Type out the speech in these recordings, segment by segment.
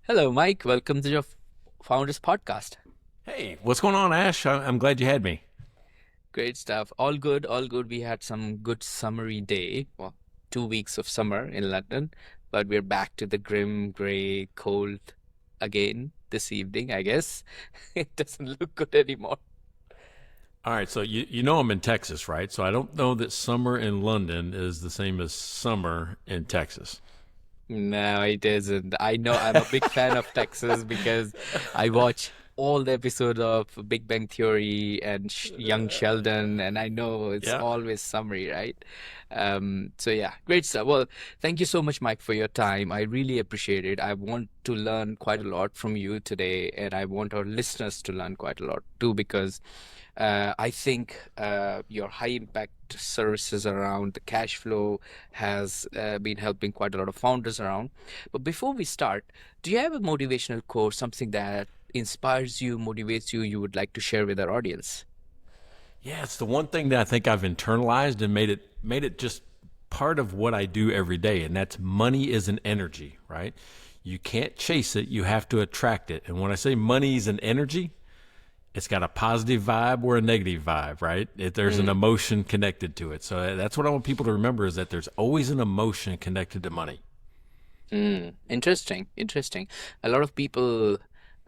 Hello, Mike. Welcome to your Founders Podcast. Hey, what's going on, Ash? I'm glad you had me. Great stuff. All good, all good. We had some good summery day. Well, 2 weeks of summer in London, but we're back to the grim, gray, cold again this evening, I guess. It doesn't look good anymore. All right, so you know I'm in Texas, right? So I don't know that summer in London is the same as summer in Texas. No, it isn't. I know I'm a big fan of Texas because I watch all the episodes of Big Bang Theory and Young Sheldon, and I know it's Yeah. always summary, right? So yeah, great stuff. Well, thank you so much, Mike, for your time. I really appreciate it. I want to learn quite a lot from you today, and I want our listeners to learn quite a lot too, because I think your high impact services around the cash flow has been helping quite a lot of founders around. But before we start, do you have a motivational quote, something that inspires you, motivates you, you would like to share with our audience? Yeah, it's the one thing that I think I've internalized and made it just part of what I do every day, and that's money is an energy, right? You can't chase it, you have to attract it. And when I say money is an energy, it's got a positive vibe or a negative vibe, right? There's an Mm, emotion connected to it. So that's what I want people to remember is that there's always an emotion connected to money. interesting, interesting. A lot of people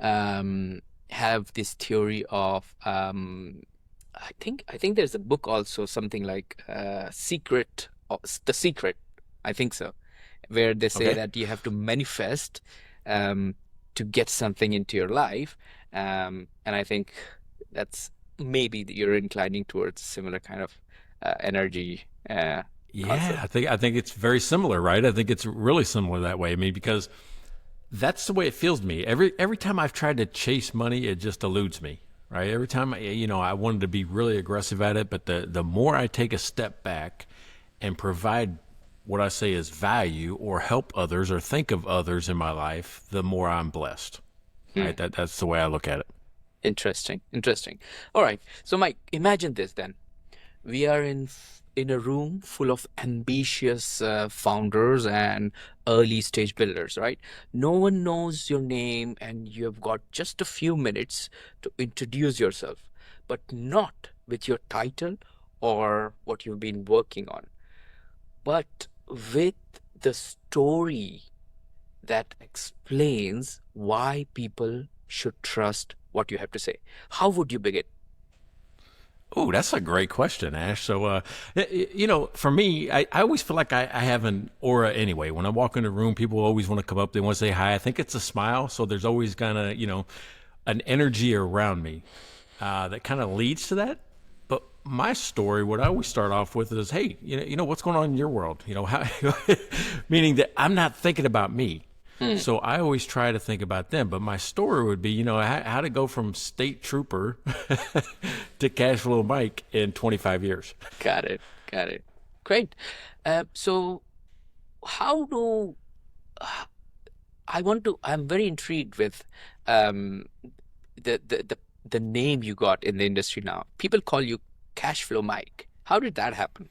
um, have this theory of I think there's a book also, something like The Secret. I think so, where they say Okay. that you have to manifest um, to get something into your life. And I think that's maybe that you're inclining towards similar kind of energy Yeah, concept. I think it's very similar, right? I think it's really similar that way. I mean, because that's the way it feels to me. Every time I've tried to chase money, it just eludes me, right? Every time I wanted to be really aggressive at it, but the more I take a step back and provide what I say is value or help others or think of others in my life, the more I'm blessed, Hmm. right? That's the way I look at it. Interesting, interesting. All right. So, Mike, imagine this then. We are in a room full of ambitious founders and early stage builders, right? No one knows your name, and you have got just a few minutes to introduce yourself, but not with your title or what you've been working on, but with the story that explains why people should trust what you have to say. How would you begin? Oh, that's a great question, Ash. So, for me, I always feel like I have an aura anyway. When I walk in a room, people always want to come up. They want to say hi. I think it's a smile. So there's always kind of, an energy around me that kind of leads to that. But my story, what I always start off with is, hey, what's going on in your world? How, meaning that I'm not thinking about me. Hmm. So I always try to think about them. But my story would be, how to go from state trooper to cash flow Mike in 25 years. Got it. Got it. Great. So, how do I'm very intrigued with um, the, the the the name you got in the industry now. People call you Cash Flow Mike. How did that happen?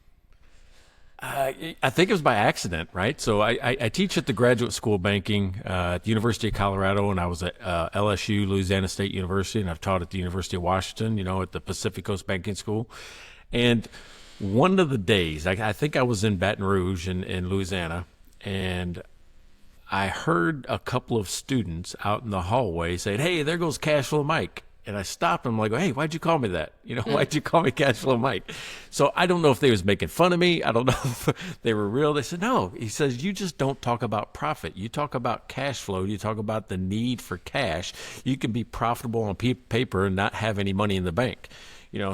I think it was by accident, right? So I teach at the graduate school of banking at the University of Colorado, and I was at LSU, Louisiana State University, and I've taught at the University of Washington, at the Pacific Coast Banking School. And one of the days, I think I was in Baton Rouge in Louisiana, and I heard a couple of students out in the hallway saying, "Hey, there goes Cashflow Mike." And I stopped them like, "Hey, why'd you call me that? Hmm. Why'd you call me Cashflow Mike?" So I don't know if they was making fun of me. I don't know if they were real. They said, "No." He says, "You just don't talk about profit. You talk about cash flow. You talk about the need for cash. You can be profitable on paper and not have any money in the bank."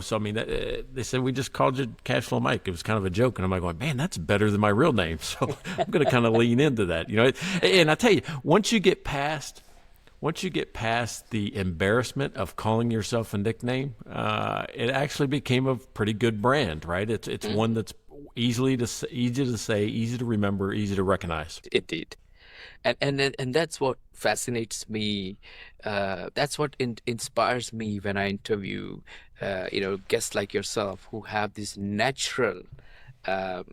So I mean, they said we just called you Cash Flow Mike. It was kind of a joke, and I'm like, going, man, that's better than my real name. So I'm going to kind of lean into that. And I tell you, once you get past the embarrassment of calling yourself a nickname, it actually became a pretty good brand, right? It's Hmm. one that's easy to say, easy to remember, easy to recognize. Indeed. And that's what fascinates me. That's what inspires me when I interview, guests like yourself who have this natural, uh,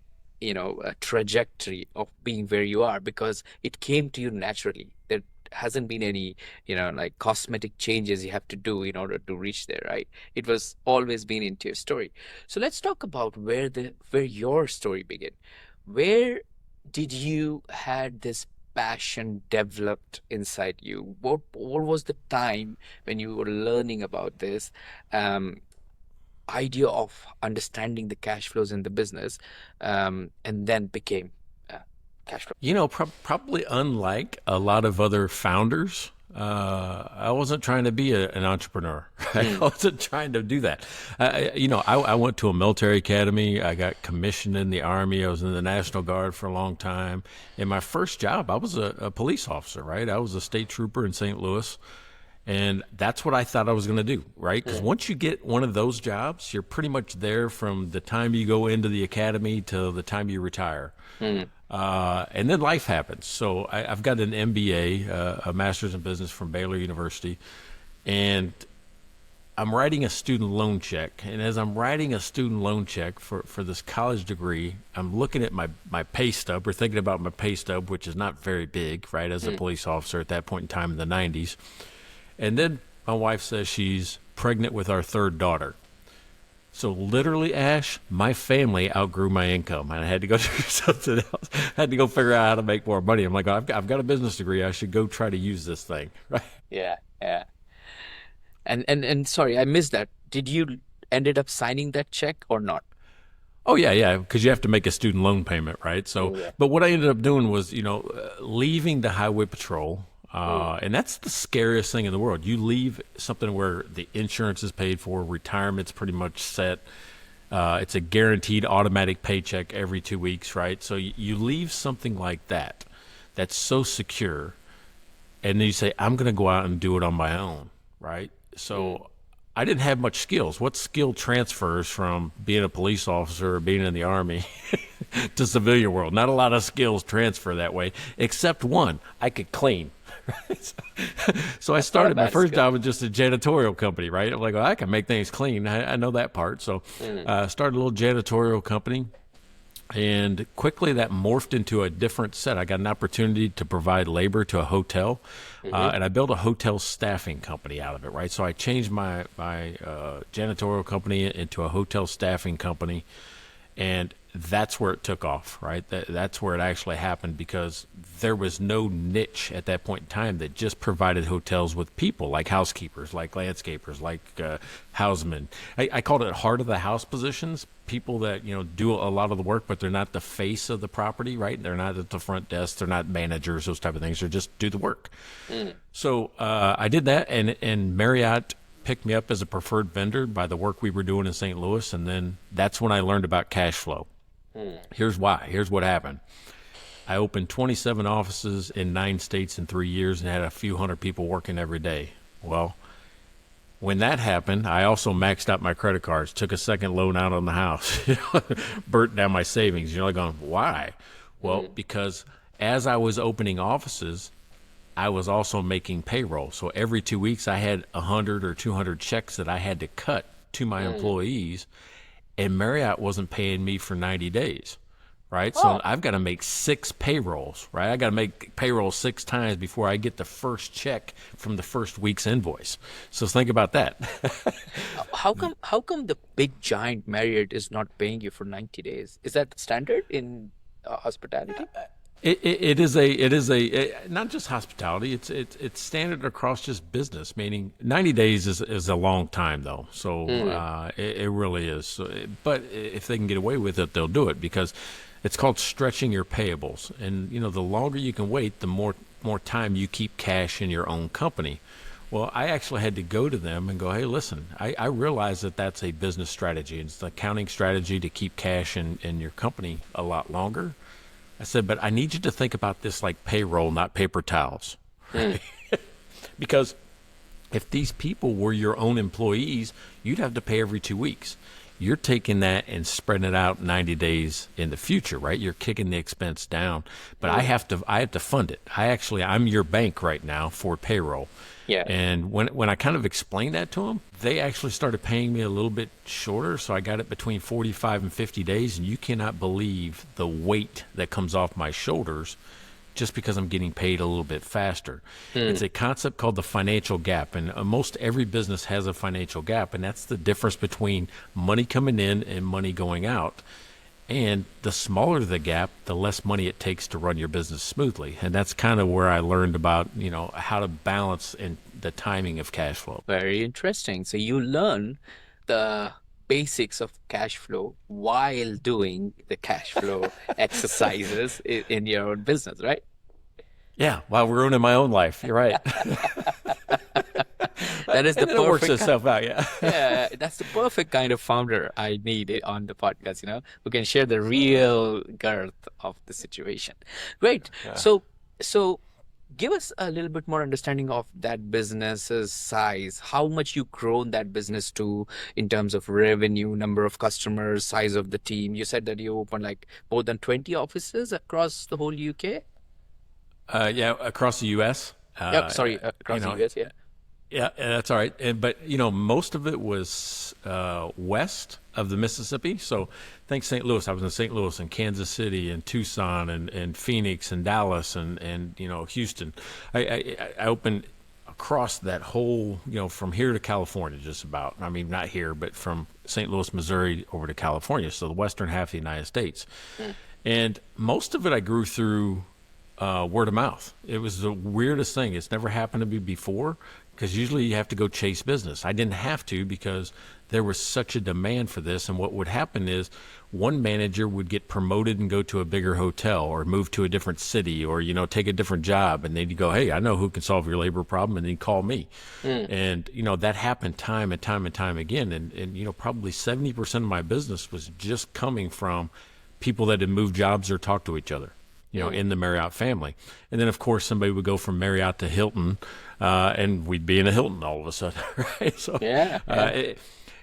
trajectory of being where you are because it came to you naturally. That hasn't been any, like cosmetic changes you have to do in order to reach there, right? It was always been into your story. So let's talk about where your story began. Where did you had this passion developed inside you? What was the time when you were learning about this idea of understanding the cash flows in the business, and then became cash flow? Probably unlike a lot of other founders, I wasn't trying to be an entrepreneur. I wasn't trying to do that. I went to a military academy. I got commissioned in the Army. I was in the National Guard for a long time. In my first job, I was a police officer, right? I was a state trooper in St. Louis. And that's what I thought I was going to do, right? Because once you get one of those jobs, you're pretty much there from the time you go into the academy to the time you retire. And then life happens. So I've got an MBA, a master's in business from Baylor University, and I'm writing a student loan check. And as I'm writing a student loan check for this college degree, I'm looking at my pay stub, or thinking about my pay stub, which is not very big, right, as a police officer at that point in time in the 90s. And then my wife says she's pregnant with our third daughter. So literally, Ash, my family outgrew my income, and I had to go do something else. I had to go figure out how to make more money. I'm like, I've got a business degree. I should go try to use this thing, right? Yeah, yeah. And sorry, I missed that. Did you ended up signing that check or not? Oh yeah, because you have to make a student loan payment, right? So, but what I ended up doing was, leaving the highway patrol. And that's the scariest thing in the world. You leave something where the insurance is paid for, retirement's pretty much set. It's a guaranteed automatic paycheck every 2 weeks, right? So you leave something like that that's so secure, and then you say, I'm going to go out and do it on my own, right? So I didn't have much skills. What skill transfers from being a police officer or being in the Army to civilian world? Not a lot of skills transfer that way, except one: I could clean. So I started, my first job was just a janitorial company, right? I'm like, well, I can make things clean. I know that part. So I started a little janitorial company, and quickly that morphed into a different set. I got an opportunity to provide labor to a hotel, and I built a hotel staffing company out of it, right? So I changed my janitorial company into a hotel staffing company, and that's where it took off, right? That's where it actually happened, because there was no niche at that point in time that just provided hotels with people like housekeepers, like landscapers, like housemen. I called it heart of the house positions, people that, do a lot of the work, but they're not the face of the property, right? They're not at the front desk. They're not managers, those type of things. They just do the work. So I did that, and Marriott picked me up as a preferred vendor by the work we were doing in St. Louis, and then that's when I learned about cash flow. Here's why. Here's what happened. I opened 27 offices in 9 states in 3 years and had a few hundred people working every day. Well, when that happened, I also maxed out my credit cards, took a second loan out on the house, burnt down my savings. You're like going, why? Well, because as I was opening offices, I was also making payroll. So every 2 weeks I had 100 or 200 checks that I had to cut to my employees, and Marriott wasn't paying me for 90 days, right? So I've got to make 6 payrolls, right? I got to make payroll 6 times before I get the first check from the first week's invoice. So think about that. How come the big giant Marriott is not paying you for 90 days? Is that standard in hospitality? It is not just hospitality. It's standard across just business. Meaning 90 days is a long time though. So it really is. So, but if they can get away with it, they'll do it, because it's called stretching your payables. And the longer you can wait, the more time you keep cash in your own company. Well, I actually had to go to them and go, hey, listen, I realize that that's a business strategy. It's the accounting strategy to keep cash in your company a lot longer. I said, but I need you to think about this like payroll, not paper towels. Because if these people were your own employees, you'd have to pay every 2 weeks. You're taking that and spreading it out 90 days in the future, right? You're kicking the expense down, but I have to fund it. I'm your bank right now for payroll. Yeah. And when I kind of explained that to them, they actually started paying me a little bit shorter. So I got it between 45 and 50 days. And you cannot believe the weight that comes off my shoulders just because I'm getting paid a little bit faster. It's a concept called the financial gap. And most every business has a financial gap. And that's the difference between money coming in and money going out. And the smaller the gap, the less money it takes to run your business smoothly. And that's kind of where I learned about, how to balance and the timing of cash flow. Very interesting. So you learn the basics of cash flow while doing the cash flow exercises in your own business, right? Yeah, while ruining my own life. You're right. That is the And then it works perfect itself out, yeah. yeah, that's the perfect kind of founder I need on the podcast, who can share the real girth of the situation. Great. So give us a little bit more understanding of that business's size, how much you grown that business to in terms of revenue, number of customers, size of the team. You said that you opened like more than 20 offices across the whole UK. Yeah, across the U.S. Yep, sorry, across the US, yeah. Yeah, that's all right. But most of it was west of the Mississippi. So, think St. Louis. I was in St. Louis and Kansas City and Tucson and Phoenix and Dallas and Houston. I opened across that whole from here to California, just about. I mean, not here, but from St. Louis, Missouri, over to California. So the western half of the United States, and most of it I grew through word of mouth. It was the weirdest thing. It's never happened to me before, because usually you have to go chase business. I didn't have to because there was such a demand for this. And what would happen is one manager would get promoted and go to a bigger hotel or move to a different city or, take a different job. And they'd go, hey, I know who can solve your labor problem. And they'd call me. And, that happened time and time and time again. And probably 70% of my business was just coming from people that had moved jobs or talked to each other, in the Marriott family. And then, of course, somebody would go from Marriott to Hilton, and we'd be in a Hilton all of a sudden, right? So, Yeah.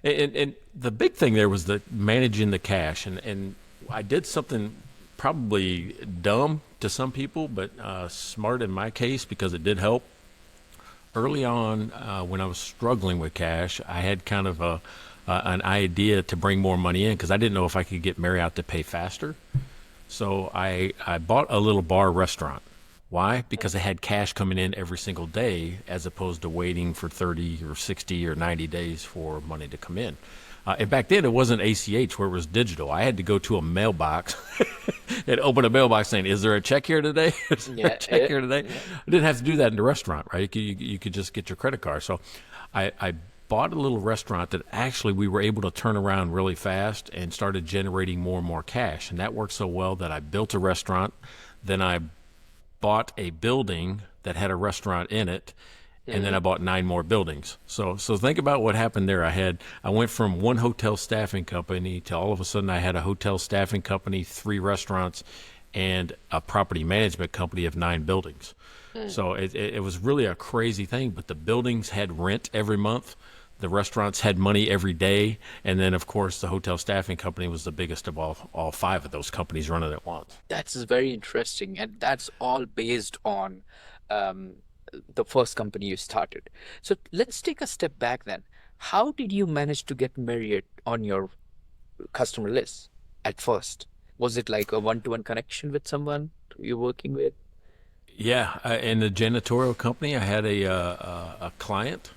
And the big thing there was the managing the cash. And I did something probably dumb to some people, but smart in my case because it did help. Early on, when I was struggling with cash, I had kind of an idea to bring more money in because I didn't know if I could get Marriott to pay faster. So I bought a little bar restaurant. Why? Because I had cash coming in every single day as opposed to waiting for 30 or 60 or 90 days for money to come in. And back then it wasn't ACH where it was digital. I had to go to a mailbox and open a mailbox saying, is there a check here today? Is there a check here today? I didn't have to do that in the restaurant, right? You could just get your credit card. So I bought a little restaurant that actually we were able to turn around really fast and started generating more and more cash. And that worked so well that I built a restaurant. Then I bought a building that had a restaurant in it. And then I bought 9 more buildings. So think about what happened there. I went from one hotel staffing company to all of a sudden I had a hotel staffing company, 3 restaurants, and a property management company of 9 buildings. So it was really a crazy thing, but the buildings had rent every month. The restaurants had money every day. And then, of course, the hotel staffing company was the biggest of all 5 of those companies running at once. That's very interesting. And that's all based on the first company you started. So let's take a step back then. How did you manage to get Marriott on your customer list at first? Was it like a one-to-one connection with someone you're working with? Yeah, in the janitorial company, I had a client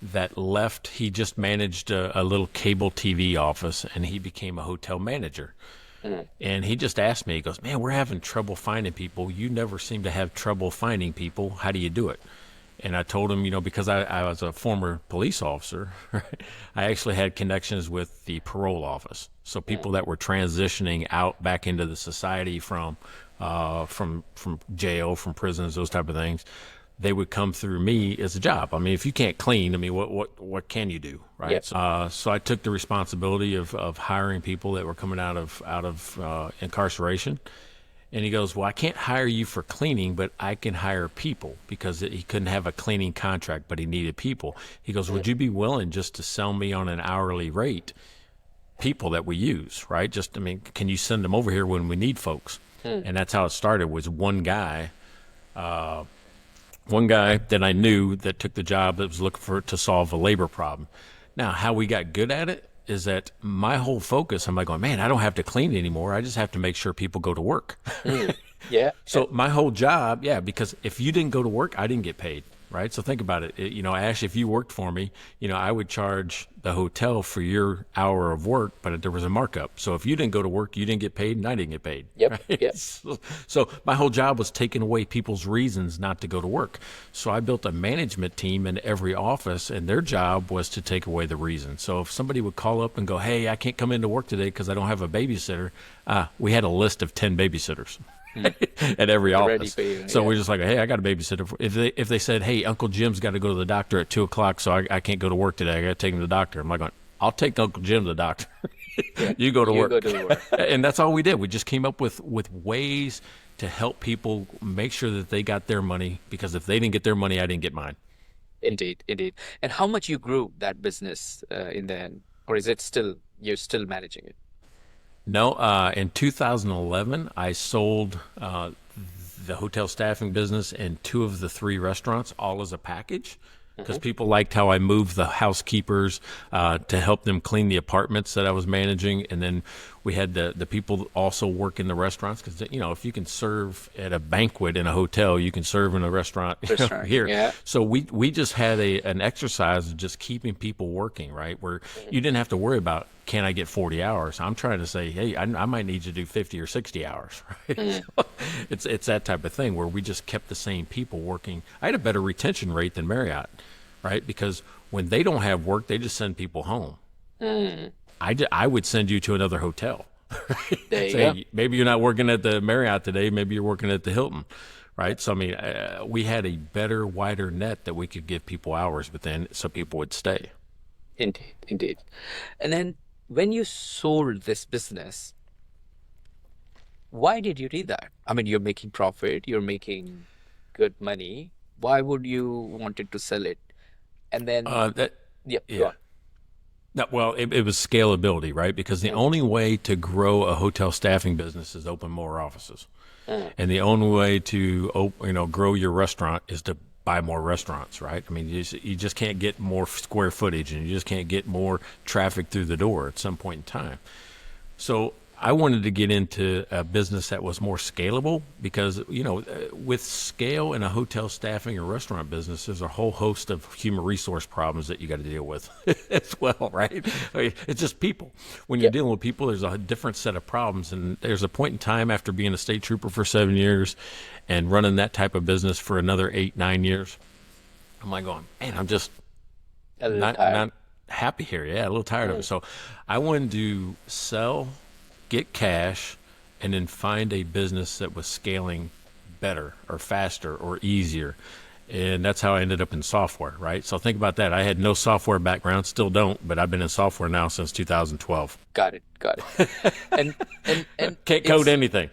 that left. He just managed a little cable TV office, and he became a hotel manager. And he just asked me, he goes, man, we're having trouble finding people. You never seem to have trouble finding people. How do you do it? And I told him, because I was a former police officer, right? I actually had connections with the parole office. So people that were transitioning out back into the society from jail, from prisons, those type of things, they would come through me as a job. I mean, if you can't clean, I mean, what can you do, right? Yep. So I took the responsibility of hiring people that were coming out of incarceration. And he goes, well, I can't hire you for cleaning, but I can hire people, because he couldn't have a cleaning contract, but he needed people. He goes, would you be willing just to sell me on an hourly rate people that we use, right? Just, I mean, can you send them over here when we need folks? And that's how it started, was one guy that I knew that took the job that was looking to solve a labor problem. Now, how we got good at it is that my whole focus, I'm like going, man, I don't have to clean anymore. I just have to make sure people go to work. Mm. Yeah. So my whole job, yeah, because if you didn't go to work, I didn't get paid, right? So think about it. Ash, if you worked for me, I would charge the hotel for your hour of work, but there was a markup. So if you didn't go to work, you didn't get paid, and I didn't get paid, Yep. right? Yep. So my whole job was taking away people's reasons not to go to work. So I built a management team in every office, and their job was to take away the reason. So if somebody would call up and go, "Hey, I can't come into work today because I don't have a babysitter," we had a list of 10 babysitters. At every Ready office. for you. So Yeah. we're just like, hey, I got a babysitter. If they said, hey, Uncle Jim's got to go to the doctor at 2:00, so I can't go to work today. I got to take him to the doctor. I'm like, I'll take Uncle Jim to the doctor. Yeah. You go to You work. go to work. And that's all we did. We just came up with ways to help people make sure that they got their money, because if they didn't get their money, I didn't get mine. Indeed, indeed. And how much you grew that business in the end, or is it still you're still managing it? No, in 2011, I sold the hotel staffing business and two of the three restaurants all as a package, because people liked how I moved the housekeepers to help them clean the apartments that I was managing. And then we had the people also work in the restaurants, because, if you can serve at a banquet in a hotel, you can serve in a restaurant, Restaurant. here. Yeah. So we just had an exercise of just keeping people working, right? Where you didn't have to worry about, can I get 40 hours? I'm trying to say, hey, I might need you to do 50 or 60 hours, right? So it's that type of thing where we just kept the same people working. I had a better retention rate than Marriott, right? Because when they don't have work, they just send people home. I would send you to another hotel. There you Say, go. hey, maybe you're not working at the Marriott today. Maybe you're working at the Hilton, right? So, I mean, we had a better, wider net that we could give people hours within, so people would stay. Indeed, indeed. And then when you sold this business, why did you do that? I mean, you're making profit, you're making good money. Why would you wanted to sell it? And then, That yep, go Yeah. on. No, well, it was scalability, right? Because the only way to grow a hotel staffing business is open more offices, and the only way to grow your restaurant is to buy more restaurants, right? I mean, you just can't get more square footage, and you just can't get more traffic through the door at some point in time. So I wanted to get into a business that was more scalable, because, with scale in a hotel staffing or restaurant business, there's a whole host of human resource problems that you got to deal with as well, right? I mean, it's just people. When you're Yep. dealing with people, there's a different set of problems. And there's a point in time after being a state trooper for 7 years and running that type of business for another 8, 9 years, I'm like going, man, I'm just A little not tired. not happy here. Yeah, a little tired of it. So I wanted to sell, get cash, and then find a business that was scaling better or faster or easier. And that's how I ended up in software, right? So think about that. I had no software background, still don't, but I've been in software now since 2012. Got it, got it. And Can't code it's anything.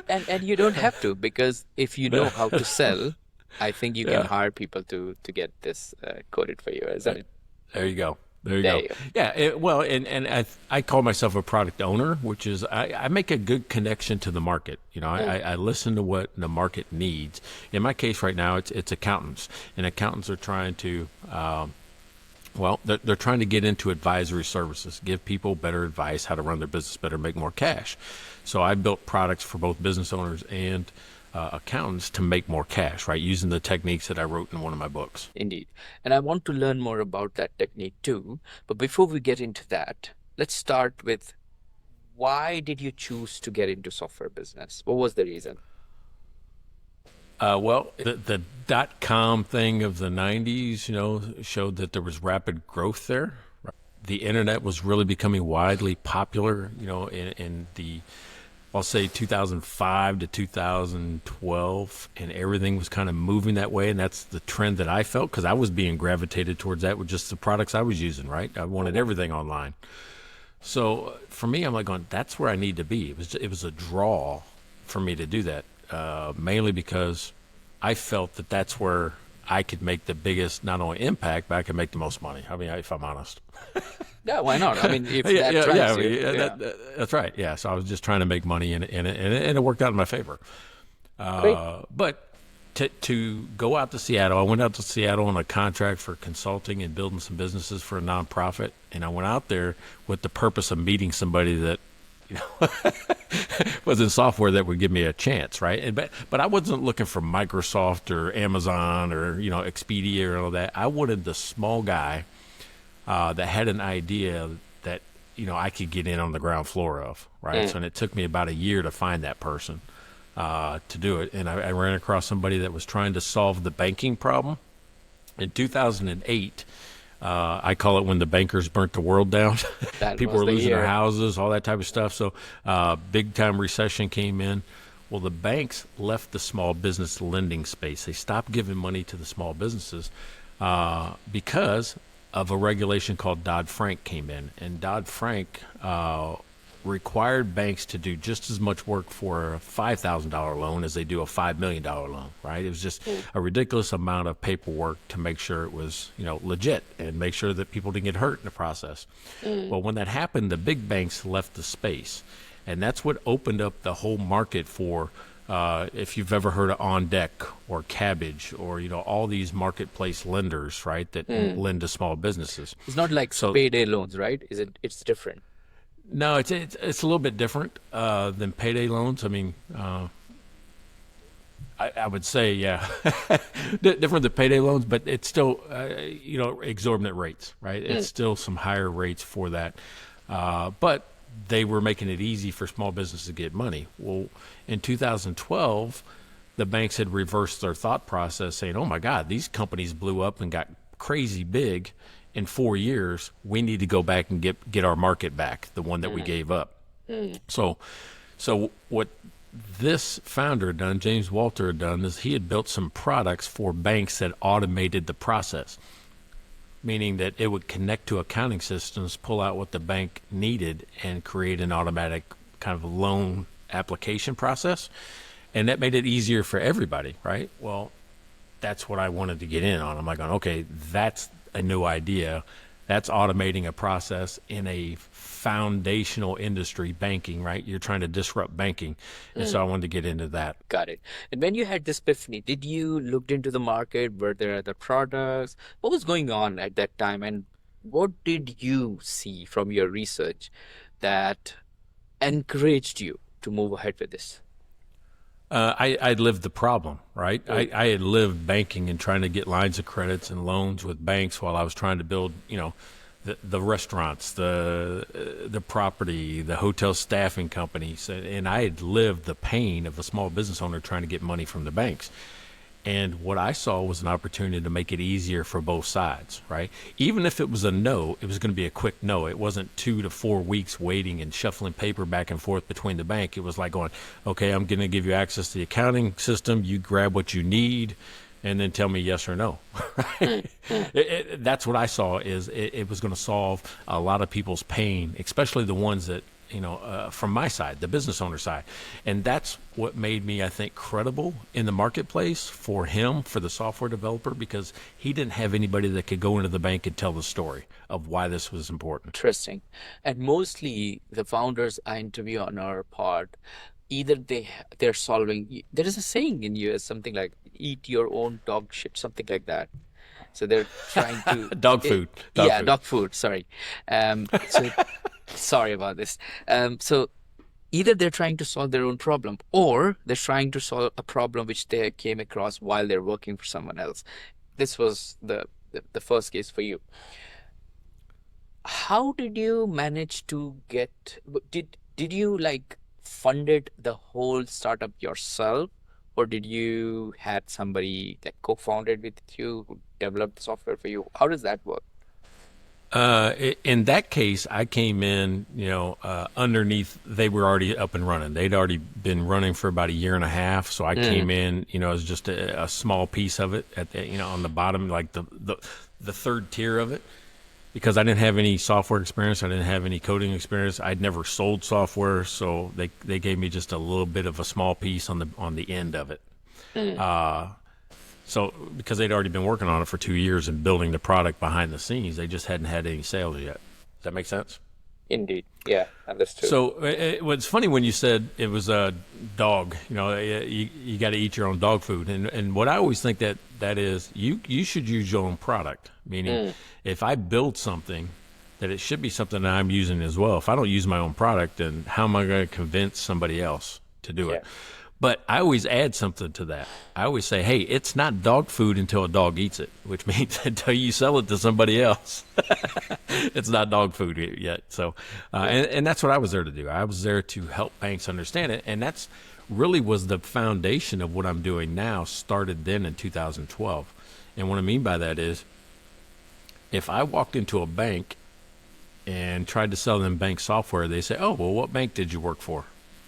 and you don't have to, because if you know how to sell, I think you can Yeah. hire people to get this coded for you, isn't it? There you go. There you There go. you go. Yeah. Well, and I call myself a product owner, which is I make a good connection to the market. I listen to what the market needs. In my case right now, it's accountants, and accountants are trying to, they're trying to get into advisory services, give people better advice, how to run their business better, make more cash. So I built products for both business owners and accountants to make more cash, right? Using the techniques that I wrote in one of my books. Indeed. And I want to learn more about that technique too. But before we get into that, let's start with, why did you choose to get into software business? What was the reason? The dot-com thing of the 90s, showed that there was rapid growth there. The internet was really becoming widely popular, in the, I'll say 2005 to 2012, and everything was kind of moving that way. And that's the trend that I felt, because I was being gravitated towards that with just the products I was using, right? I wanted everything online. So for me, I'm like going, that's where I need to be. It was a draw for me to do that, mainly because I felt that that's where I could make the biggest, not only impact, but I could make the most money. I mean, if I'm honest. Yeah, why not? I mean, if Yeah, that yeah, drives yeah, I you. mean, Yeah. that's right. Yeah, so I was just trying to make money, and it worked out in my favor. Great. But to go out to Seattle. I went out to Seattle on a contract for consulting and building some businesses for a nonprofit, and I went out there with the purpose of meeting somebody that was in software that would give me a chance, right? But I wasn't looking for Microsoft or Amazon or Expedia or all that. I wanted the small guy that had an idea that I could get in on the ground floor of, right? So and it took me about a year to find that person to do it, and I ran across somebody that was trying to solve the banking problem in 2008. I call it when the bankers burnt the world down. That People was were the losing their year. houses, all that type of stuff. So big time recession came in. Well, the banks left the small business lending space. They stopped giving money to the small businesses because of a regulation called Dodd-Frank came in. And Dodd-Frank required banks to do just as much work for a $5,000 loan as they do a $5 million loan, right? It was just a ridiculous amount of paperwork to make sure it was, legit and make sure that people didn't get hurt in the process. Well, when that happened, the big banks left the space. And that's what opened up the whole market for, if you've ever heard of On Deck or Cabbage or, all these marketplace lenders, right, that lend to small businesses. It's not like So payday loans, right? Is it? It's different. no, it's a little bit different than payday loans. I mean, I would say, yeah, different than payday loans, but it's still, exorbitant rates, right? It's still some higher rates for that. But they were making it easy for small businesses to get money. Well, in 2012, the banks had reversed their thought process saying, oh my God, these companies blew up and got crazy big in 4 years. We need to go back and get our market back, the one that we gave up. So what this founder had done, James Walter had done, is he had built some products for banks that automated the process, meaning that it would connect to accounting systems, pull out what the bank needed, and create an automatic kind of loan application process. And that made it easier for everybody, right? Well, that's what I wanted to get in on. I'm like, okay, that's a new idea. That's automating a process in a foundational industry, banking, right? You're trying to disrupt banking. And so I wanted to get into that. Got it. And when you had this epiphany, did you looked into the market? Were there other products? What was going on at that time? And what did you see from your research that encouraged you to move ahead with this? I lived the problem, right? I had lived banking and trying to get lines of credits and loans with banks while I was trying to build, the restaurants, the property, the hotel staffing companies, and I had lived the pain of a small business owner trying to get money from the banks. And what I saw was an opportunity to make it easier for both sides, right? Even if it was a no, it was going to be a quick no. It wasn't 2 to 4 weeks waiting and shuffling paper back and forth between the bank. It was like going, okay, I'm going to give you access to the accounting system. You grab what you need and then tell me yes or no. Right? That's what I saw is it was going to solve a lot of people's pain, especially the ones that, from my side, the business owner side. And that's what made me, I think, credible in the marketplace for him, for the software developer, because he didn't have anybody that could go into the bank and tell the story of why this was important. Interesting. And mostly the founders I interview on our pod, either they're solving. There is a saying in US, something like "eat your own dog shit," something like that. So they're trying to Dog food. dog food. Sorry. So sorry about this. So either they're trying to solve their own problem, or they're trying to solve a problem which they came across while they're working for someone else. This was the first case for you. How did you manage to get? Did you like funded the whole startup yourself, or did you had somebody like co-founded with you who developed the software for you? How does that work? In that case, I came in, underneath, they were already up and running. They'd already been running for about a year and a half. So I came in, as just a small piece of it at the, on the bottom, like the third tier of it, because I didn't have any software experience. I didn't have any coding experience. I'd never sold software. So they gave me just a little bit of a small piece on the end of it. So because they'd already been working on it for 2 years and building the product behind the scenes, they just hadn't had any sales yet. Does that make sense? Indeed. Yeah, understood. So what's funny when you said it was a dog, you got to eat your own dog food, and what I always think that is you should use your own product. Meaning, Mm, if I build something, that it should be something that I'm using as well. If I don't use my own product, then how am I going to convince somebody else to do yeah. it? But I always add something to that. I always say, hey, it's not dog food until a dog eats it, which means until you sell it to somebody else, it's not dog food yet. So, Yeah. and that's what I was there to do. I was there to help banks understand it. And that's really was the foundation of what I'm doing now, started then in 2012. And what I mean by that is if I walked into a bank and tried to sell them bank software, they say, oh, well, what bank did you work for?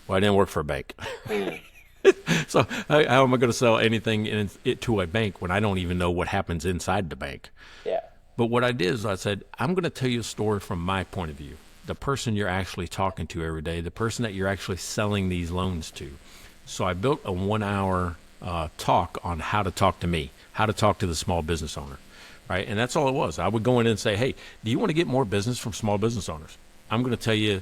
Well, I didn't work for a bank. Mm, So how am I going to sell anything to a bank when I don't even know what happens inside the bank? yeah. But what I did is I said, I'm going to tell you a story from my point of view, the person you're actually talking to every day, the person that you're actually selling these loans to. So I built a 1 hour talk on how to talk to me, how to talk to the small business owner, right? And that's all it was. I would go in and say, hey, do you want to get more business from small business owners? I'm going to tell you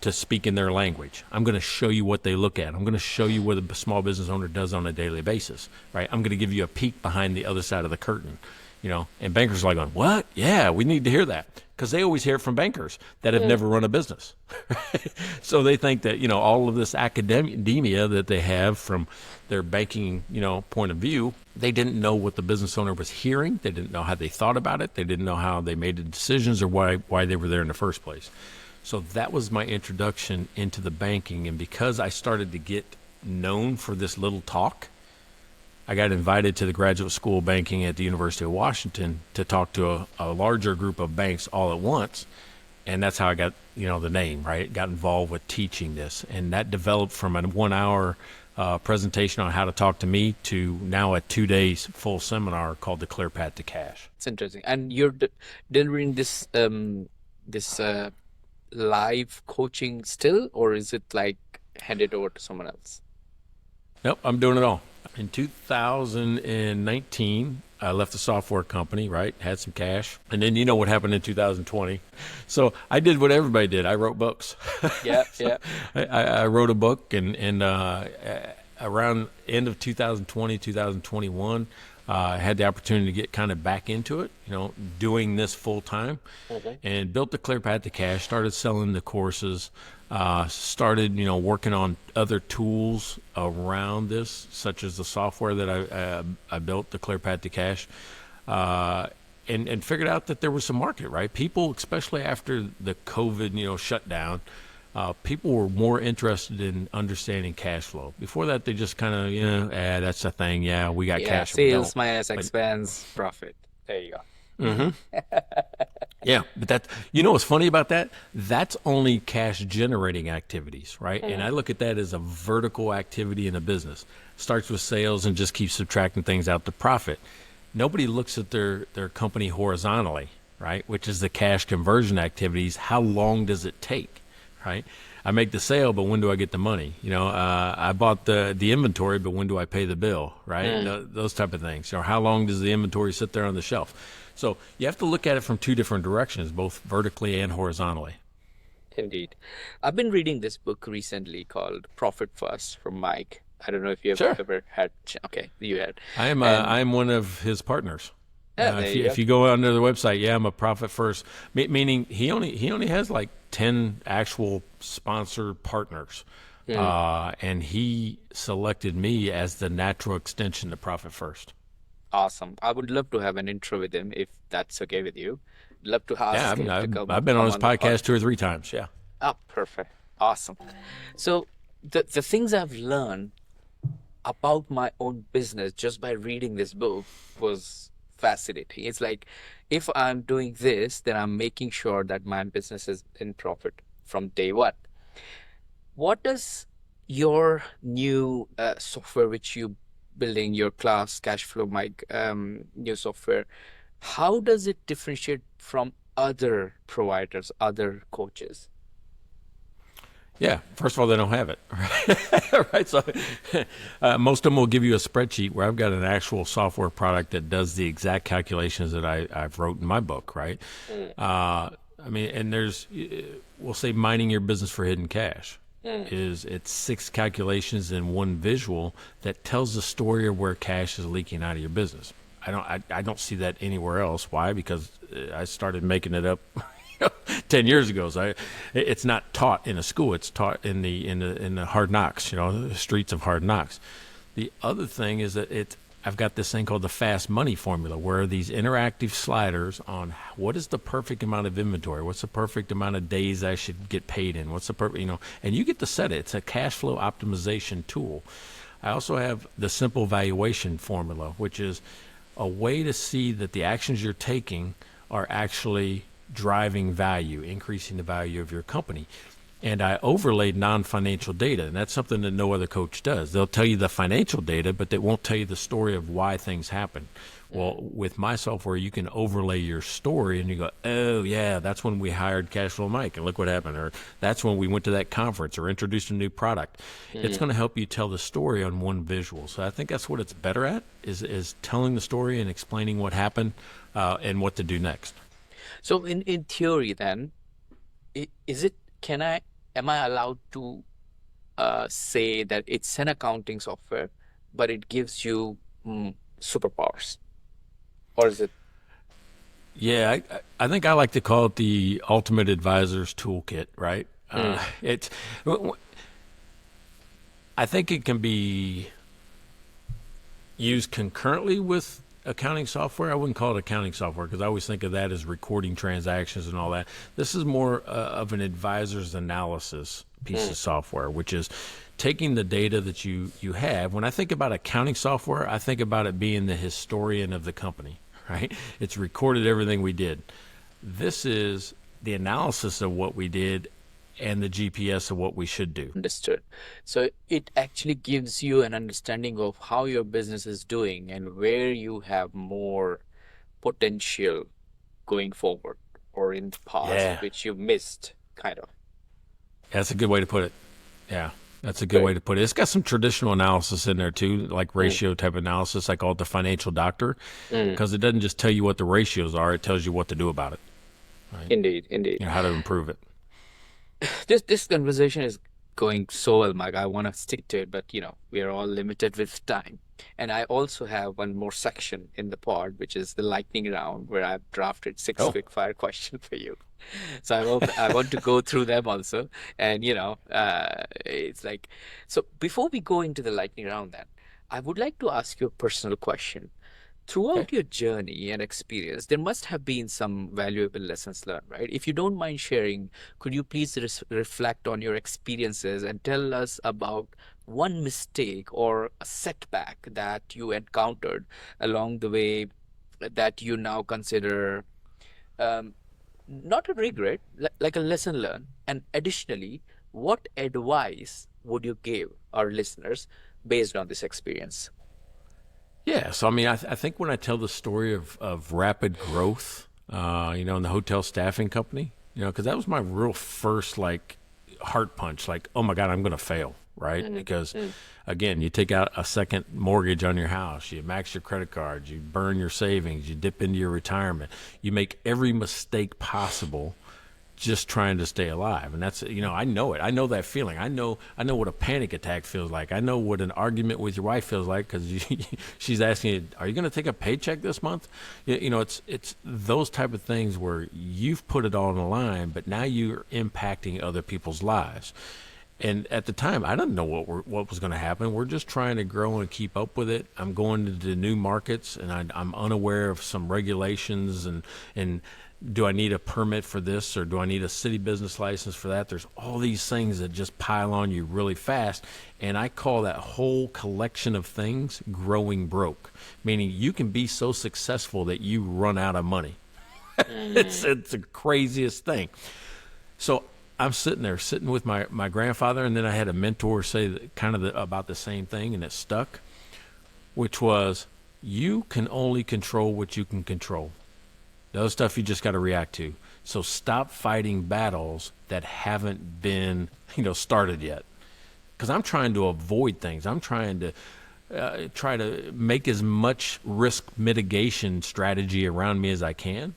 to speak in their language. I'm going to show you what they look at. I'm going to show you what a small business owner does on a daily basis, right? I'm going to give you a peek behind the other side of the curtain, and bankers are like going, what? Yeah, we need to hear that, because they always hear it from bankers that have never run a business. So they think that, all of this academia that they have from their banking, point of view, they didn't know what the business owner was hearing. They didn't know how they thought about it. They didn't know how they made the decisions or why they were there in the first place. So that was my introduction into the banking. And because I started to get known for this little talk, I got invited to the graduate school of banking at the University of Washington to talk to a larger group of banks all at once. And that's how I got, the name, right? Got involved with teaching this. And that developed from a 1 hour presentation on how to talk to me to now a 2 days full seminar called The Clear Path to Cash. It's interesting. And you're delivering this live coaching still, or is it like handed over to someone else? Nope, I'm doing it all. In 2019, I left the software company, right? Had some cash. And then you know what happened in 2020. So I did what everybody did. I wrote books. Yeah, So yeah. I wrote a book, and around end of 2020, 2021, I had the opportunity to get kind of back into it, doing this full time, Okay. and built the Clear Path to Cash, started selling the courses, started, working on other tools around this, such as the software that I built, the Clear Path to Cash, and figured out that there was some market, right? People, especially after the COVID, shutdown, people were more interested in understanding cash flow. Before that, they just kind of, that's the thing. Yeah, we got Yeah, cash. We sales don't. minus But expense profit. There you go. yeah, but what's funny about that? That's only cash generating activities, right? And I look at that as a vertical activity in a business. Starts with sales and just keeps subtracting things out to profit. Nobody looks at their company horizontally, right? Which is the cash conversion activities. How long does it take, right? I make the sale, but when do I get the money? I bought the inventory, but when do I pay the bill, right? Those type of things. Or how long does the inventory sit there on the shelf? So you have to look at it from two different directions, both vertically and horizontally. Indeed. I've been reading this book recently called Profit First from Mike. I don't know if you have Sure. ever had. Okay, you had. I am And I am one of his partners. yeah, there you If go. you go under the website, yeah, I'm a profit first. Meaning he only has like 10 actual sponsor partners, and he selected me as the natural extension to profit first. Awesome. I would love to have an intro with him if that's okay with you. Love to Yeah, ask him to I've been on come his on the pod. podcast 2 or 3 times. Yeah. Oh, perfect. Awesome. So the things I've learned about my own business just by reading this book was fascinating. It's like if I'm doing this, then I'm making sure that my business is in profit from day one. What does your new software, which you building your class cash flow, Mike, new software, how does it differentiate from other providers, other coaches? Yeah. First of all, they don't have it. Right. Right. So most of them will give you a spreadsheet where I've got an actual software product that does the exact calculations that I've wrote in my book. Right. I mean, and there's, we'll say, minding your business for hidden cash. Is it's 6 calculations in one visual that tells the story of where cash is leaking out of your business. I don't see that anywhere else. Why? Because I started making it up 10 years ago. So it's not taught in a school. It's taught in the hard knocks, the streets of hard knocks. The other thing is that I've got this thing called the fast money formula, where these interactive sliders on what is the perfect amount of inventory, what's the perfect amount of days I should get paid in, what's the perfect, and you get to set it. It's a cash flow optimization tool. I also have the simple valuation formula, which is a way to see that the actions you're taking are actually driving value, increasing the value of your company. And I overlaid non-financial data, and that's something that no other coach does. They'll tell you the financial data, but they won't tell you the story of why things happen. Well, with my software, you can overlay your story, and you go, oh, yeah, that's when we hired Cashflow Mike, and look what happened. Or that's when we went to that conference or introduced a new product. It's going to help you tell the story on one visual. So I think that's what it's better at, is telling the story and explaining what happened and what to do next. So in theory, then, is it? Am I allowed to say that it's an accounting software, but it gives you superpowers, or is it? Yeah, I think I like to call it the ultimate advisor's toolkit, right? Mm, I think it can be used concurrently with accounting software. I wouldn't call it accounting software because I always think of that as recording transactions and all that. This is more of an advisor's analysis piece of software, which is taking the data that you have. When I think about accounting software, I think about it being the historian of the company, right? It's recorded everything we did. This is the analysis of what we did and the GPS of what we should do. Understood. So it actually gives you an understanding of how your business is doing and where you have more potential going forward, or in the past, Yeah, which you missed, kind of. that's a good way to put it. Yeah, that's a good Great. way to put it. It's got some traditional analysis in there too, like Mm, ratio type analysis. I call it the financial doctor mm. because it doesn't just tell you what the ratios are; it tells you what to do about it, right? Indeed, indeed. How to improve it. This conversation is going so well, Mike. I want to stick to it, but we are all limited with time. And I also have one more section in the pod, which is the lightning round, where I've drafted six Oh, quick fire questions for you. So I want to go through them also. And it's like, so before we go into the lightning round, then I would like to ask you a personal question. okay. Throughout your journey and experience, there must have been some valuable lessons learned, right? If you don't mind sharing, could you please reflect on your experiences and tell us about one mistake or a setback that you encountered along the way that you now consider um, not a regret, like a lesson learned? And additionally, what advice would you give our listeners based on this experience? Yeah. So I mean, I think when I tell the story of rapid growth, in the hotel staffing company, because that was my real first like heart punch, like, oh my God, I'm going to fail, right? Mm, Because mm, again, you take out a second mortgage on your house, you max your credit cards, you burn your savings, you dip into your retirement, you make every mistake possible just trying to stay alive. And that's, I know it. I know that feeling. I know what a panic attack feels like. I know what an argument with your wife feels like because she's asking you, are you going to take a paycheck this month? It's those type of things where you've put it all on the line, but now you're impacting other people's lives. And at the time, I didn't know what was going to happen. We're just trying to grow and keep up with it. I'm going into new markets, and I'm unaware of some regulations and do I need a permit for this or do I need a city business license for that? There's all these things that just pile on you really fast. And I call that whole collection of things growing broke, meaning you can be so successful that you run out of money. it's mm. it's the craziest thing. So I'm sitting with my grandfather, and then I had a mentor say about the same thing, and it stuck, which was, you can only control what you can control. The other stuff you just got to react to. So stop fighting battles that haven't been, started yet. Because I'm trying to avoid things. I'm trying to try to make as much risk mitigation strategy around me as I can.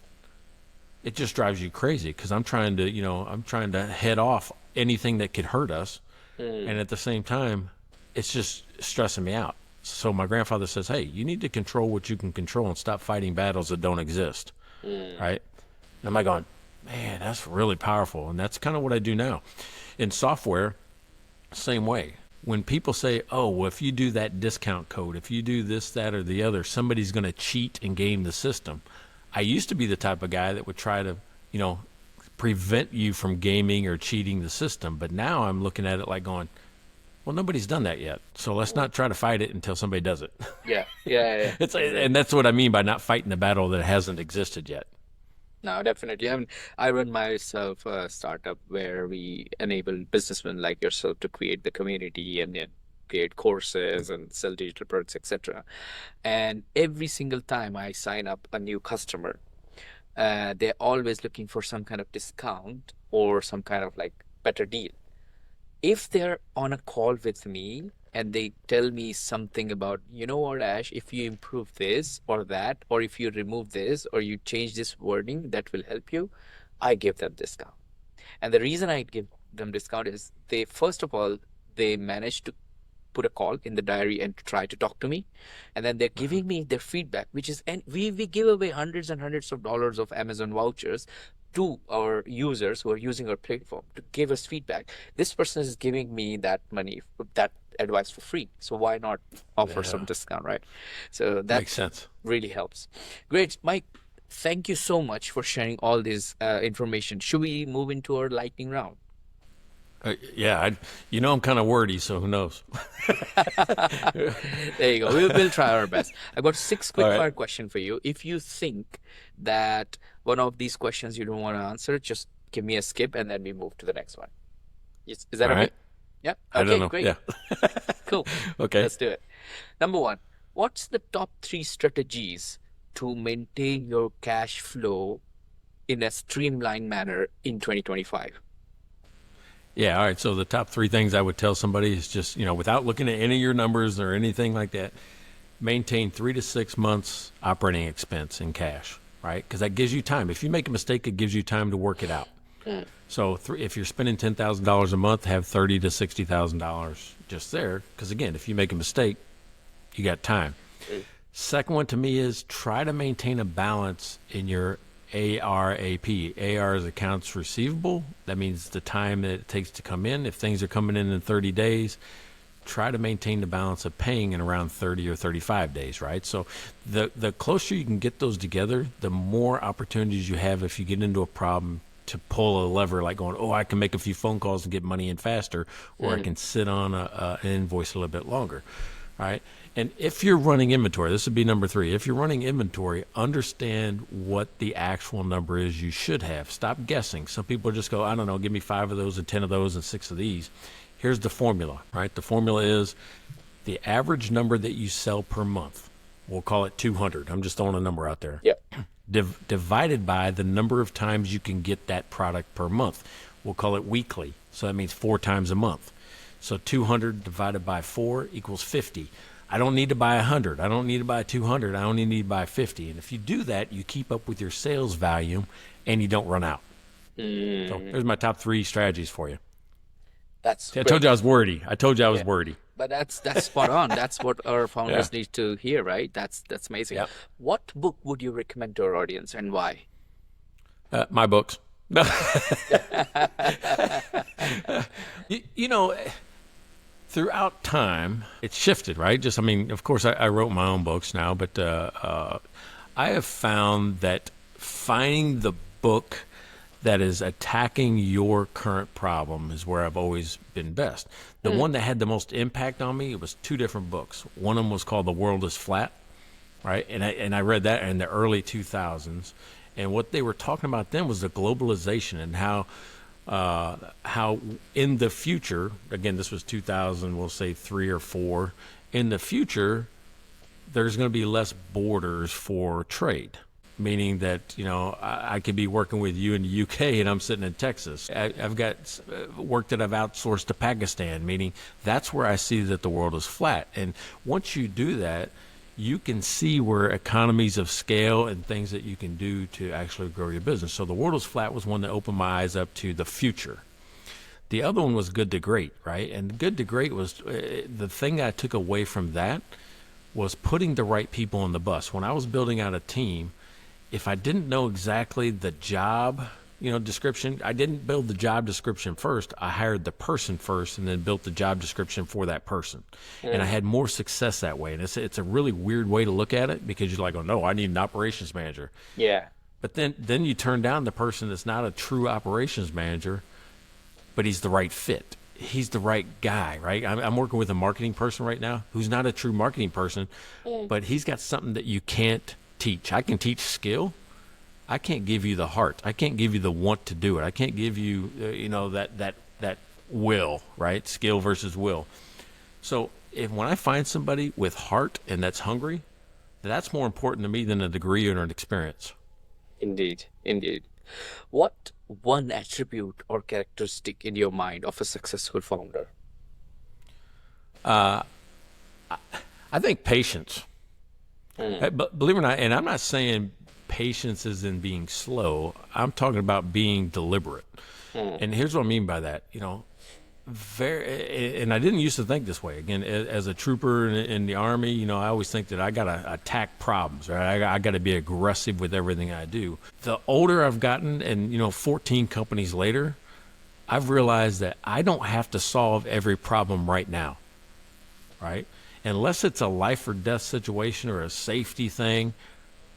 it just drives you crazy because I'm trying to head off anything that could hurt us. And at the same time, it's just stressing me out. So my grandfather says, hey, you need to control what you can control and stop fighting battles that don't exist. Right? And I'm going, man, that's really powerful. And that's kind of what I do now. In software, same way. When people say, oh, well, if you do that discount code, if you do this, that, or the other, somebody's going to cheat and game the system. I used to be the type of guy that would try to, prevent you from gaming or cheating the system. But now I'm looking at it like going, well, nobody's done that yet. So let's not try to fight it until somebody does it. Yeah. And that's what I mean by not fighting the battle that hasn't existed yet. No, definitely. I run myself a startup where we enable businessmen like yourself to create the community and then create courses and sell digital products, etc. And every single time I sign up a new customer, they're always looking for some kind of discount or some kind of like better deal. If they're on a call with me and they tell me something about, you know what, Ash, if you improve this or that, or if you remove this or you change this wording, that will help you, I give them discount. And the reason I give them discount is they, first of all, they manage to put a call in the diary and try to talk to me. And then they're giving me their feedback, which is, and we give away hundreds and hundreds of dollars of Amazon vouchers to our users who are using our platform to give us feedback. This person is giving me that money, that advice for free. So why not offer some discount, right? So that Makes sense. really helps. Great. Mike, thank you so much for sharing all this information. Should we move into our lightning round? I'm kind of wordy, so who knows? There you go. We'll try our best. I've got 6 quick All right. fire questions for you. If you think that one of these questions you don't want to answer, just give me a skip and then we move to the next one. Is that All okay? right. Yeah. I don't Okay, know. great. Yeah. Cool. Okay. Let's do it. Number 1, what's the top 3 strategies to maintain your cash flow in a streamlined manner in 2025? Yeah. All right. So the top 3 things I would tell somebody is just, without looking at any of your numbers or anything like that, maintain 3 to 6 months operating expense in cash, right? Because that gives you time. If you make a mistake, it gives you time to work it out. So if you're spending $10,000 a month, have $30,000 to $60,000 just there. Because again, if you make a mistake, you got time. Second one to me is try to maintain a balance in your ARAP. AR is accounts receivable. That means the time that it takes to come in. If things are coming in 30 days, try to maintain the balance of paying in around 30 or 35 days, right? So the closer you can get those together, the more opportunities you have if you get into a problem to pull a lever like going, oh, I can make a few phone calls and get money in faster, or I can sit on an invoice a little bit longer, right? And if you're running inventory, this would be number 3. If you're running inventory, understand what the actual number is you should have. Stop guessing. Some people just go, I don't know, give me 5 of those and 10 of those and 6 of these. Here's the formula, right? The formula is the average number that you sell per month. We'll call it 200. I'm just throwing a number out there. Yeah. Divided by the number of times you can get that product per month. We'll call it weekly. So that means 4 times a month. So 200 divided by 4 equals 50. I don't need to buy 100. I don't need to buy 200. I only need to buy 50. And if you do that, you keep up with your sales volume and you don't run out. So there's my top 3 strategies for you. That's See, I great. told you I was wordy. I told you I was wordy. But that's spot on. That's what our founders need to hear, right? That's amazing. Yep. What book would you recommend to our audience and why? My books. No. you know, throughout time, it's shifted, right? Of course, I wrote my own books now, but I have found that finding the book that is attacking your current problem is where I've always been best. The one that had the most impact on me, it was 2 different books. One of them was called The World is Flat, right? And I read that in the early 2000s. And what they were talking about then was the globalization and how in the future, again, this was 2000, we'll say 3 or 4, in the future, there's going to be less borders for trade. Meaning that, I could be working with you in the UK and I'm sitting in Texas. I've got work that I've outsourced to Pakistan, meaning that's where I see that the world is flat. And once you do that, you can see where economies of scale and things that you can do to actually grow your business. So the world is flat was one that opened my eyes up to the future. The other one was good to great, right? And good to great was the thing I took away from that was putting the right people on the bus. When I was building out a team, if I didn't know exactly the job, description, I didn't build the job description first. I hired the person first and then built the job description for that person. And I had more success that way. And it's a really weird way to look at it because you're like, oh no, I need an operations manager. Yeah. But then you turn down the person that's not a true operations manager, but he's the right fit. He's the right guy, right? I'm working with a marketing person right now who's not a true marketing person, but he's got something that you can't teach. I can teach skill. I can't give you the heart. I can't give you the want to do it. I can't give you, that will, right? Skill versus will. So when I find somebody with heart and that's hungry, that's more important to me than a degree or an experience. Indeed, indeed. What one attribute or characteristic in your mind of a successful founder? I think patience. But believe it or not, and I'm not saying patience is in being slow. I'm talking about being deliberate. And here's what I mean by that. And I didn't used to think this way. Again, as a trooper in the Army, I always think that I got to attack problems, right? I got to be aggressive with everything I do. The older I've gotten and, 14 companies later, I've realized that I don't have to solve every problem right now, right? Unless it's a life or death situation or a safety thing,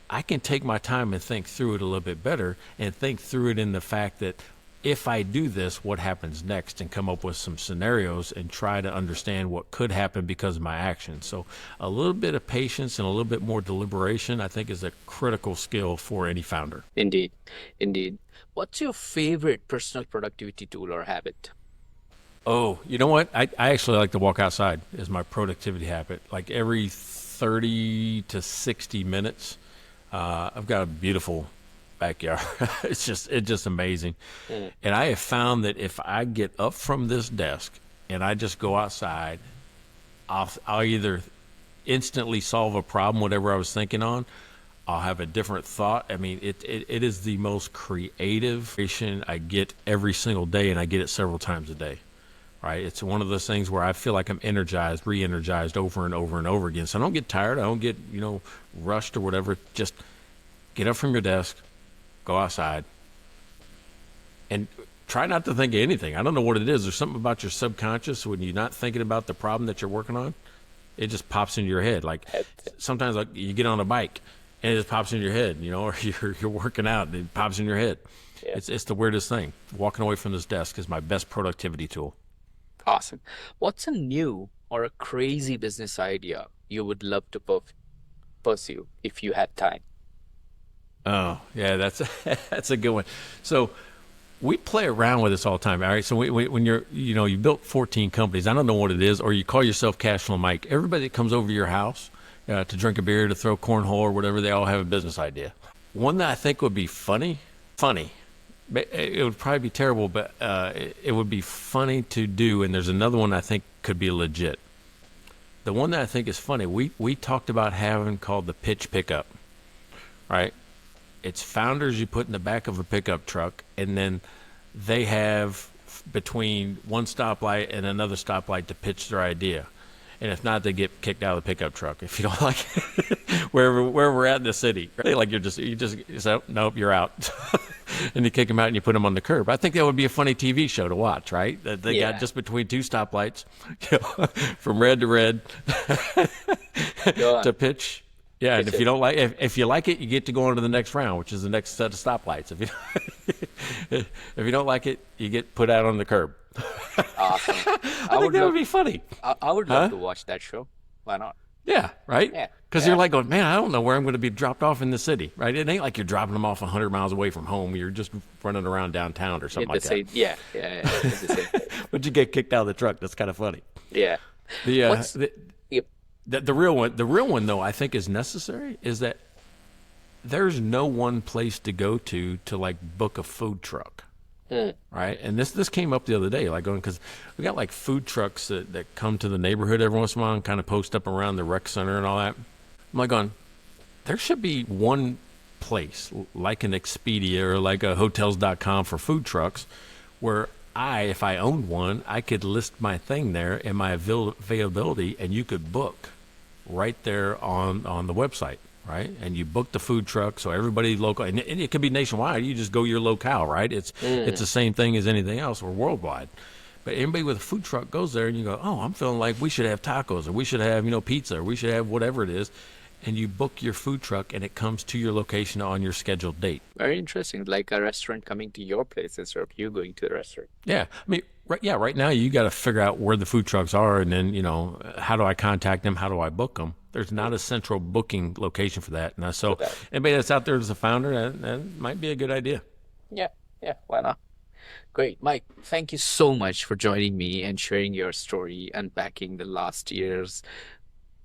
I can take my time and think through it a little bit better and think through it in the fact that if I do this, what happens next, and come up with some scenarios and try to understand what could happen because of my actions. So a little bit of patience and a little bit more deliberation, I think, is a critical skill for any founder. Indeed, indeed. What's your favorite personal productivity tool or habit? Oh, you know what? I actually like to walk outside as my productivity habit. Like every 30 to 60 minutes, I've got a beautiful backyard. It's just amazing. And I have found that if I get up from this desk and I just go outside, I'll either instantly solve a problem, whatever I was thinking on. I'll have a different thought. I mean, it is the most creative creation I get every single day, and I get it several times a day. Right? It's one of those things where I feel like I'm energized, re-energized over and over and over again. So I don't get tired. I don't get, rushed or whatever. Just get up from your desk, go outside, and try not to think of anything. I don't know what it is. There's something about your subconscious when you're not thinking about the problem that you're working on. It just pops into your head. Like sometimes you get on a bike and it just pops into your head, or you're working out and it pops in your head. Yeah. It's the weirdest thing. Walking away from this desk is my best productivity tool. Awesome. What's a new or a crazy business idea you would love to pursue if you had time? Oh, yeah, that's a good one. So we play around with this all the time. All right. So when you're, you built 14 companies, I don't know what it is, or you call yourself Cashflow Mike. Everybody that comes over to your house to drink a beer, to throw cornhole or whatever, they all have a business idea. One that I think would be funny. It would probably be terrible, but it would be funny to do. And there's another one I think could be legit. The one that I think is funny, we talked about having called the pitch pickup, right? It's founders you put in the back of a pickup truck, and then they have between one stoplight and another stoplight to pitch their idea. And if not, they get kicked out of the pickup truck if you don't like it. wherever we're at in the city, right? Like you just say, nope, you're out. And you kick them out and you put them on the curb. I think that would be a funny TV show to watch, right? That they got just between two stoplights, from red to red, to pitch. Yeah, and if you don't like, if you like it, you get to go on to the next round, which is the next set of stoplights. If you don't like it, you get put out on the curb. Awesome. I think that would be funny. I would love to watch that show. Why not? Yeah, right? Yeah. Because you're like going, man, I don't know where I'm going to be dropped off in the city, right? It ain't like you're dropping them off 100 miles away from home. You're just running around downtown or something like that. Yeah. It's the same. But you get kicked out of the truck. That's kind of funny. Yeah. The real one though, I think is necessary, is that there's no one place to go to like book a food truck. Right. And this came up the other day, like going, because we got like food trucks that come to the neighborhood every once in a while and kind of post up around the rec center and all that. I'm like going, there should be one place like an Expedia or like a hotels.com for food trucks where if I owned one, I could list my thing there and my availability, and you could book right there on the website, right? And you book the food truck, so everybody local, and it could be nationwide. You just go your locale, right? It's Mm. the same thing as anything else or worldwide. But anybody with a food truck goes there and you go, oh, I'm feeling like we should have tacos or we should have, pizza or we should have whatever it is. And you book your food truck and it comes to your location on your scheduled date. Very interesting. Like a restaurant coming to your place instead of you going to the restaurant. Yeah. I mean, right now you got to figure out where the food trucks are and then, how do I contact them? How do I book them? There's not a central booking location for that. And For so that. anybody that's out there as a founder, that might be a good idea. Yeah, yeah, why not? Great. Mike, thank you so much for joining me and sharing your story, unpacking the last years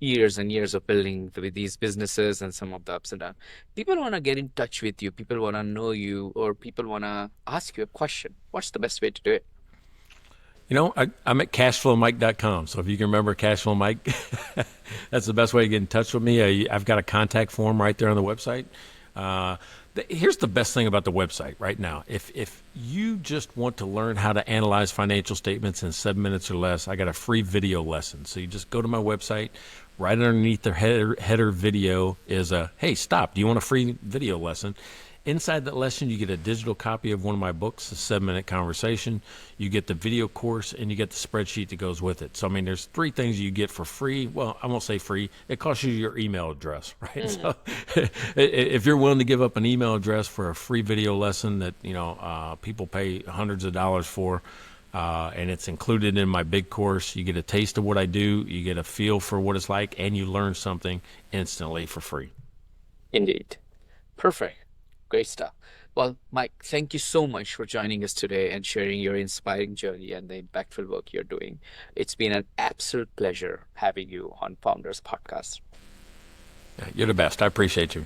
and years of building with these businesses and some of the ups and downs. People want to get in touch with you, people want to know you, or people want to ask you a question. What's the best way to do it? I'm at cashflowmike.com. So if you can remember Cashflow Mike, that's the best way to get in touch with me. I've got a contact form right there on the website. Uh, Here's the best thing about the website right now. If you just want to learn how to analyze financial statements in 7 minutes or less, I got a free video lesson. So you just go to my website. Right underneath the header video is a, hey, stop. Do you want a free video lesson? Inside that lesson, you get a digital copy of one of my books, A 7 Minute Conversation. You get the video course, and you get the spreadsheet that goes with it. So, I mean, there's three things you get for free. Well, I won't say free. It costs you your email address, right? Mm. So, if you're willing to give up an email address for a free video lesson that, people pay hundreds of dollars for, and it's included in my big course, you get a taste of what I do, you get a feel for what it's like, and you learn something instantly for free. Indeed. Perfect. Great stuff. Well, Mike, thank you so much for joining us today and sharing your inspiring journey and the impactful work you're doing. It's been an absolute pleasure having you on Founders Podcast. You're the best. I appreciate you.